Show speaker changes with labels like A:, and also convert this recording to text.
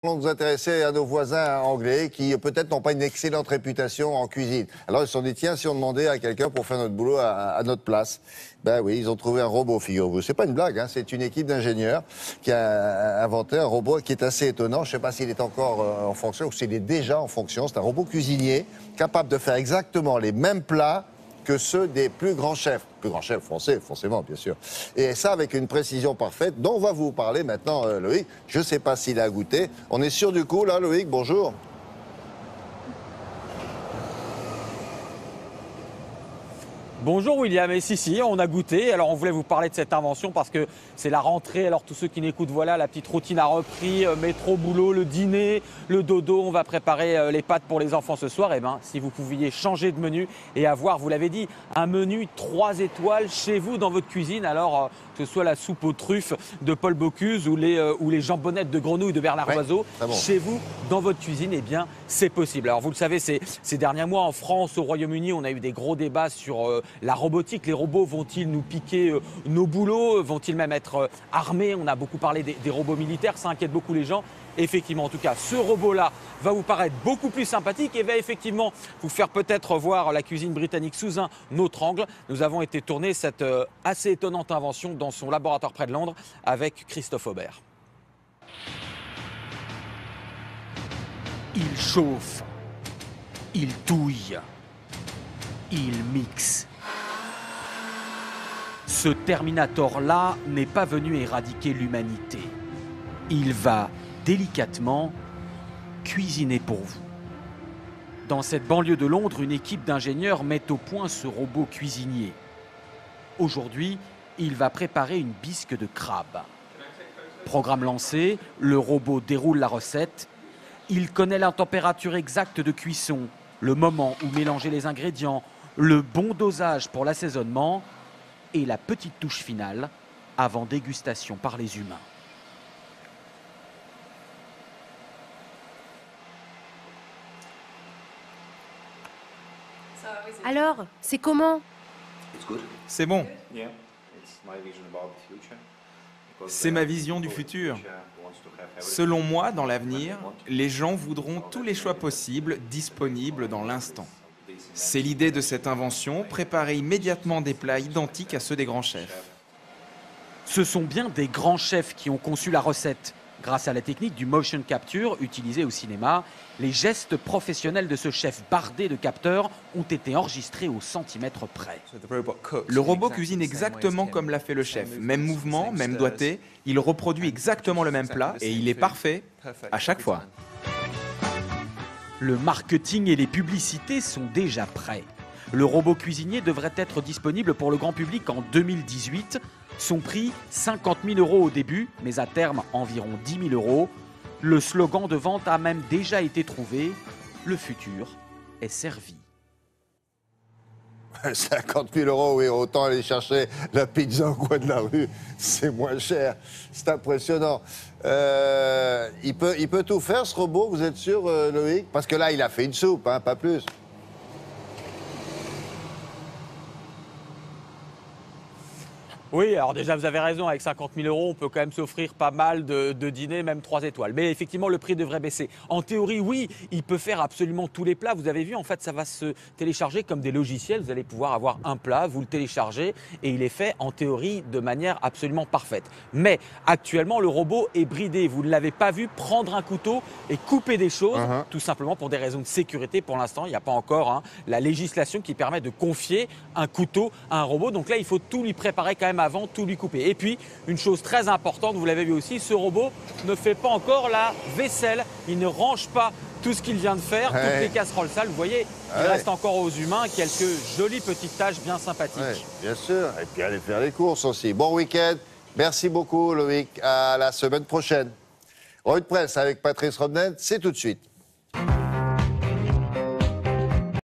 A: Allons nous intéresser à nos voisins anglais qui peut-être n'ont pas une excellente réputation en cuisine. Alors ils se sont dit, tiens, si on demandait à quelqu'un pour faire notre boulot à notre place. Ben oui, ils ont trouvé un robot, figurez-vous. C'est pas une blague, hein, c'est une équipe d'ingénieurs qui a inventé un robot qui est assez étonnant. Je sais pas s'il est encore en fonction ou s'il est déjà en fonction. C'est un robot cuisinier capable de faire exactement les mêmes plats que ceux des plus grands chefs français, forcément, bien sûr. Et ça avec une précision parfaite, dont on va vous parler maintenant, Loïc. Je ne sais pas s'il a goûté. On est sûr du coup, là, Loïc, bonjour.
B: Bonjour William, et si, on a goûté. Alors on voulait vous parler de cette invention parce que c'est la rentrée. Alors tous ceux qui n'écoutent, voilà, la petite routine a repris. Métro, boulot, le dîner, le dodo. On va préparer les pâtes pour les enfants ce soir. Et bien, si vous pouviez changer de menu et avoir, vous l'avez dit, un menu 3 étoiles chez vous dans votre cuisine. Alors que ce soit la soupe aux truffes de Paul Bocuse ou les jambonnettes de grenouille de Bernard Loiseau,
A: bon.
B: Chez vous, dans votre cuisine, eh bien, c'est possible. Alors vous le savez, ces derniers mois en France, au Royaume-Uni, on a eu des gros débats sur la robotique. Les robots vont-ils nous piquer nos boulots? Vont-ils même être armés? On a beaucoup parlé des robots militaires, ça inquiète beaucoup les gens. Effectivement, en tout cas, ce robot-là va vous paraître beaucoup plus sympathique et va effectivement vous faire peut-être voir la cuisine britannique sous un autre angle. Nous avons été tourner cette assez étonnante invention dans son laboratoire près de Londres avec Christophe Aubert. Il chauffe, il touille, il mixe. Ce Terminator-là n'est pas venu éradiquer l'humanité. Il va délicatement cuisiner pour vous. Dans cette banlieue de Londres, une équipe d'ingénieurs met au point ce robot cuisinier. Aujourd'hui, il va préparer une bisque de crabe. Programme lancé, le robot déroule la recette. Il connaît la température exacte de cuisson, le moment où mélanger les ingrédients, le bon dosage pour l'assaisonnement et la petite touche finale avant dégustation par les humains.
C: Alors, c'est comment?
D: C'est bon. C'est ma vision du futur. Selon moi, dans l'avenir, les gens voudront tous les choix possibles disponibles dans l'instant. C'est l'idée de cette invention, préparer immédiatement des plats identiques à ceux des grands chefs.
B: Ce sont bien des grands chefs qui ont conçu la recette. Grâce à la technique du motion capture utilisée au cinéma, les gestes professionnels de ce chef bardé de capteurs ont été enregistrés au centimètre près.
D: Le robot cuisine exactement comme l'a fait le chef. Même mouvement, même doigté, il reproduit exactement le même plat et il est parfait à chaque fois.
B: Le marketing et les publicités sont déjà prêts. Le robot cuisinier devrait être disponible pour le grand public en 2018. Son prix, 50 000 € au début, mais à terme environ 10 000 €. Le slogan de vente a même déjà été trouvé. Le futur est servi.
A: 50 000 €, oui, autant aller chercher la pizza au coin de la rue, c'est moins cher. C'est impressionnant. Il peut tout faire, ce robot, vous êtes sûr, Loïc? Parce que là, il a fait une soupe, hein, pas plus.
B: Oui, alors déjà vous avez raison, avec 50 000 €, on peut quand même s'offrir pas mal de dîners, même 3 étoiles. Mais effectivement, le prix devrait baisser. En théorie, oui, il peut faire absolument tous les plats. Vous avez vu, en fait, ça va se télécharger comme des logiciels. Vous allez pouvoir avoir un plat, vous le téléchargez et il est fait en théorie de manière absolument parfaite. Mais actuellement, le robot est bridé. Vous ne l'avez pas vu prendre un couteau et couper des choses, tout simplement pour des raisons de sécurité. Pour l'instant, il n'y a pas encore la législation qui permet de confier un couteau à un robot. Donc là, il faut tout lui préparer quand même avant, tout lui couper. Et puis, une chose très importante, vous l'avez vu aussi, ce robot ne fait pas encore la vaisselle. Il ne range pas tout ce qu'il vient de faire, toutes les casseroles sales. Vous voyez, il reste encore aux humains quelques jolies petites tâches bien sympathiques.
A: Ouais, bien sûr. Et puis aller faire les courses aussi. Bon week-end. Merci beaucoup, Loïc. À la semaine prochaine. Revue de presse avec Patrice Rodnen, c'est tout de suite.